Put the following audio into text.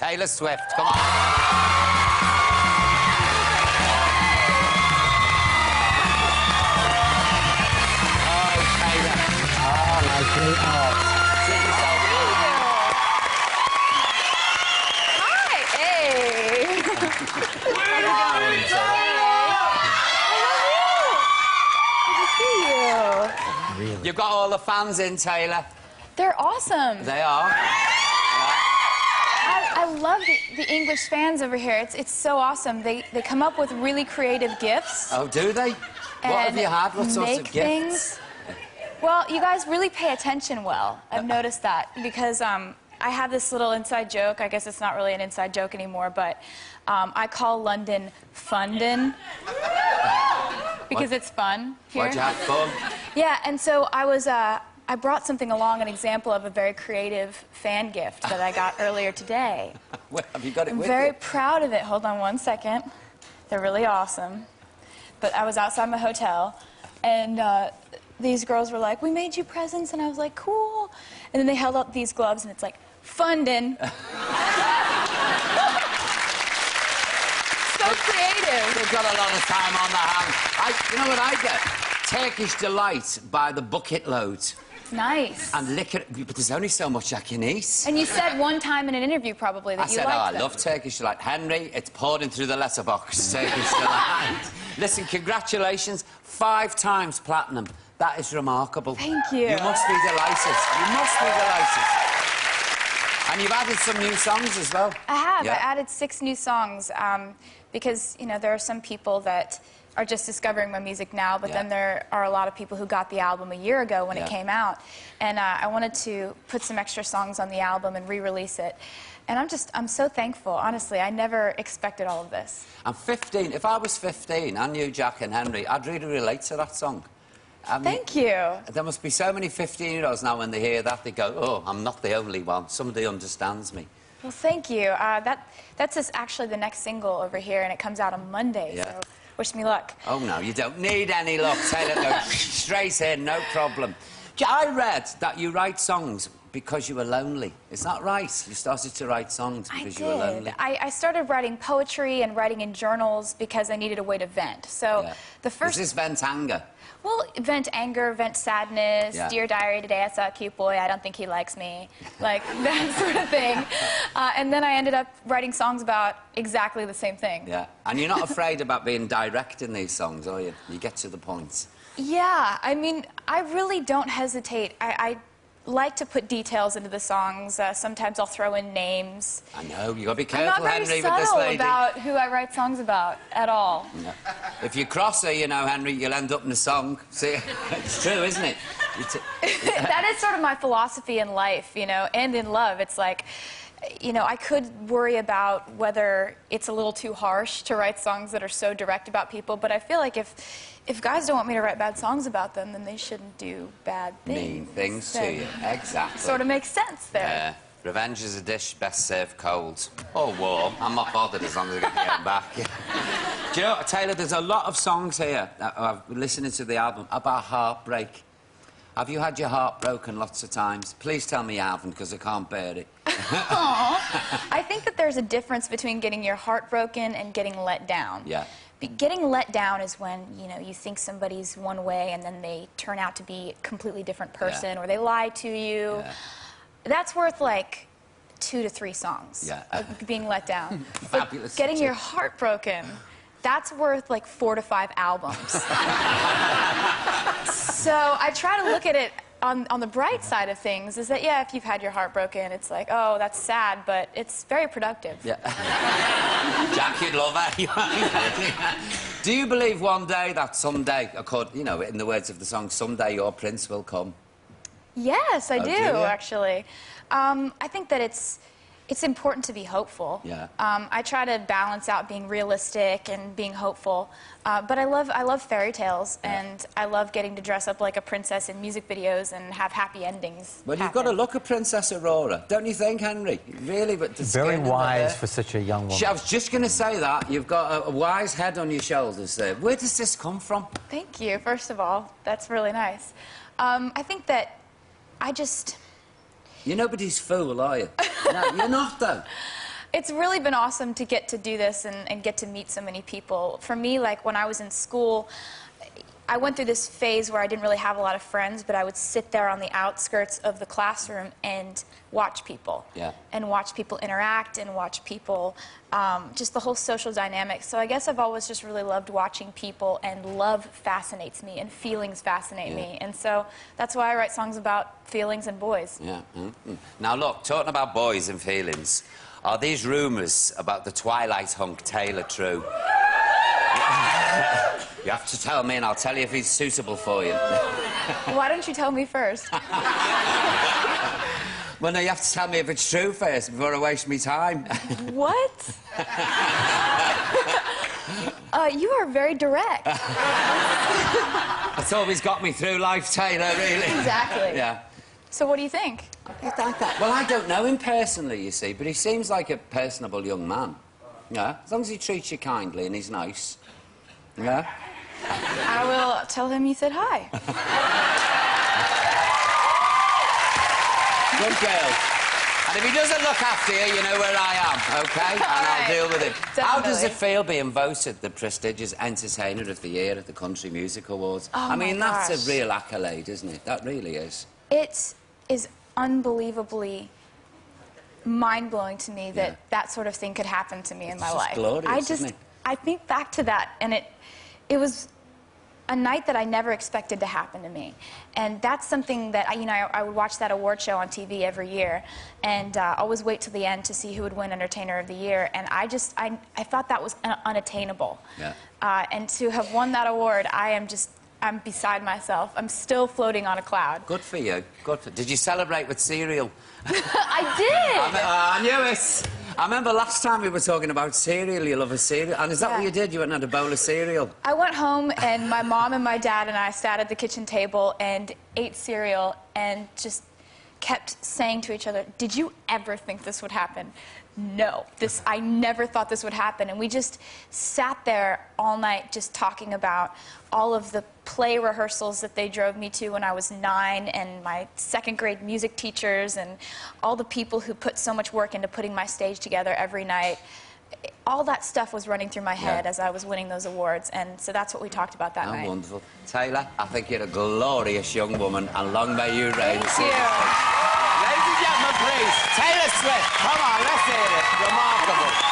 Taylor Swift, come on. Oh, Taylor. Oh, my great heart. Hi. Hey. How's it going? I love you. Good to see you. Really? You've got all the fans in, Taylor. They're awesome. They are. I love the English fans over here. It's so awesome. They come up with really creative gifts. Oh, do they? What have you had? What sorts of gifts? Things. Well, you guys really pay attention well. I've noticed that because I have this little inside joke. I guess it's not really an inside joke anymore, but I call London Fundin because it's fun here. Why'd you have fun? Yeah, and so I brought something along, an example of a very creative fan gift that I got earlier today. Well, have you got it with I'm very you? proud of it. Hold on one second. They're really awesome. But I was outside my hotel, and these girls were like, "We made you presents," and I was like, "Cool." And then they held up these gloves, and it's like, "Fundin'." So creative. They've got a lot of time on their hands. You know what I get? Turkish Delight by the bucket loads. Nice. And lick it, but there's only so much I can eat. And you said one time in an interview probably that you liked I them. love Turkish Delight. Henry, it's pouring through the letterbox. Turkish Delight. Listen, congratulations. 5 times platinum. That is remarkable. Thank you. You must be delighted. You must be delighted. And you've added some new songs as well. I have. Yeah. I added 6 new songs because, you know, there are some people that are just discovering my music now, but then there are a lot of people who got the album a year ago when it came out. And I wanted to put some extra songs on the album and re-release it. And I'm so thankful, honestly. I never expected all of this. I'm 15. If I was 15, I knew Jack and Henry, I'd really relate to that song. I mean, Thank you. There must be so many 15-year-olds now when they hear that, they go, "Oh, I'm not the only one. Somebody understands me." Well, thank you. That's actually the next single over here, and it comes out on Monday, so wish me luck. Oh, no, you don't need any luck. Taylor, go straight in, no problem. I read that you write songs because you were lonely. Is that right? You started to write songs because you were lonely? I started writing poetry and writing in journals because I needed a way to vent. So the first... Is this vent anger? Well, vent anger, vent sadness, Dear Diary, today I saw a cute boy, I don't think he likes me, like that sort of thing. And then I ended up writing songs about exactly the same thing. Yeah, and you're not afraid about being direct in these songs, are you? You get to the point. Yeah, I mean, I really don't hesitate. I like to put details into the songs. Sometimes I'll throw in names. I know, you got to be careful, Henry, with this lady. I'm not very subtle about who I write songs about at all. No. If you cross her, you know, Henry, you'll end up in a song. See, it's true, isn't it? That is sort of my philosophy in life, you know, and in love. It's like, you know, I could worry about whether it's a little too harsh to write songs that are so direct about people, but I feel like if guys don't want me to write bad songs about them, then they shouldn't do bad things. Mean things to you, exactly. Sort of makes sense there. Yeah. Revenge is a dish best served cold. Or warm. I'm not bothered as long as I get my own back. Do you know, Taylor, there's a lot of songs here, I've been listening to the album, about heartbreak. Have you had your heart broken lots of times? Please tell me you haven't, because I can't bear it. I think that there's a difference between getting your heart broken and getting let down. Yeah. Getting let down is when, you know, you think somebody's one way and then they turn out to be a completely different person, or they lie to you. Yeah. That's worth like 2 to 3 songs of being let down. Fabulous. But getting your heart broken, that's worth like 4 to 5 albums. So I try to look at it on the bright side of things, is that, yeah, if you've had your heart broken, it's like, oh, that's sad, but it's very productive. Yeah. Jack, you'd love that. Do you believe one day that someday, you know, in the words of the song, someday your prince will come? Yes, I do you? Actually. I think that it's important to be hopeful. Yeah. I try to balance out being realistic and being hopeful. But I love fairy tales, and I love getting to dress up like a princess in music videos and have happy endings. Well, you've got to look at Princess Aurora, don't you think, Henry? Really, but very wise for such a young woman. I was just going to say that. You've got a wise head on your shoulders there. Where does this come from? Thank you, first of all. That's really nice. I think that I just... You're nobody's fool, are you? No, you're not, though. It's really been awesome to get to do this and get to meet so many people. For me, like when I was in school, I went through this phase where I didn't really have a lot of friends, but I would sit there on the outskirts of the classroom and watch people. Yeah. And watch people interact and watch people, just the whole social dynamic. So I guess I've always just really loved watching people, and love fascinates me and feelings fascinate me. And so that's why I write songs about feelings and boys. Yeah. Mm-hmm. Now look, talking about boys and feelings, are these rumours about the Twilight hunk Taylor true? You have to tell me and I'll tell you if he's suitable for you. Why don't you tell me first? Well, no, you have to tell me if it's true first before I waste my time. What? You are very direct. That's always got me through life, Taylor, really. Exactly. Yeah. So what do you think? Well, I don't know him personally, you see, but he seems like a personable young man. Yeah, as long as he treats you kindly and he's nice. Yeah? I will tell him you said hi. Good girl. And if he doesn't look after you, you know where I am, OK? And I'll deal with it. Definitely. How does it feel being voted the prestigious Entertainer of the Year at the Country Music Awards? Oh, I mean, my that's gosh. a real accolade, isn't it? That really is. It is unbelievably mind-blowing to me that that sort of thing could happen to me in my It's life. glorious, isn't it? I think back to that, and it was a night that I never expected to happen to me. And that's something that, I would watch that award show on TV every year, and always wait till the end to see who would win Entertainer of the Year. And I thought that was unattainable. Yeah. And to have won that award, I'm beside myself. I'm still floating on a cloud. Good for you. Did you celebrate with cereal? I did! I knew it! I remember last time we were talking about cereal. You love a cereal. And is that what you did? You went and had a bowl of cereal? I went home, and my mom and my dad and I sat at the kitchen table and ate cereal and just kept saying to each other, did you ever think this would happen? No, I never thought this would happen. And we just sat there all night just talking about all of the play rehearsals that they drove me to when I was 9, and my second grade music teachers, and all the people who put so much work into putting my stage together every night. All that stuff was running through my head as I was winning those awards, and so that's what we talked about that night. Wonderful. Taylor, I think you're a glorious young woman, and long may you reign. Thank you. Ladies and gentlemen, please, Taylor Swift. Come on, let's hear it. Remarkable.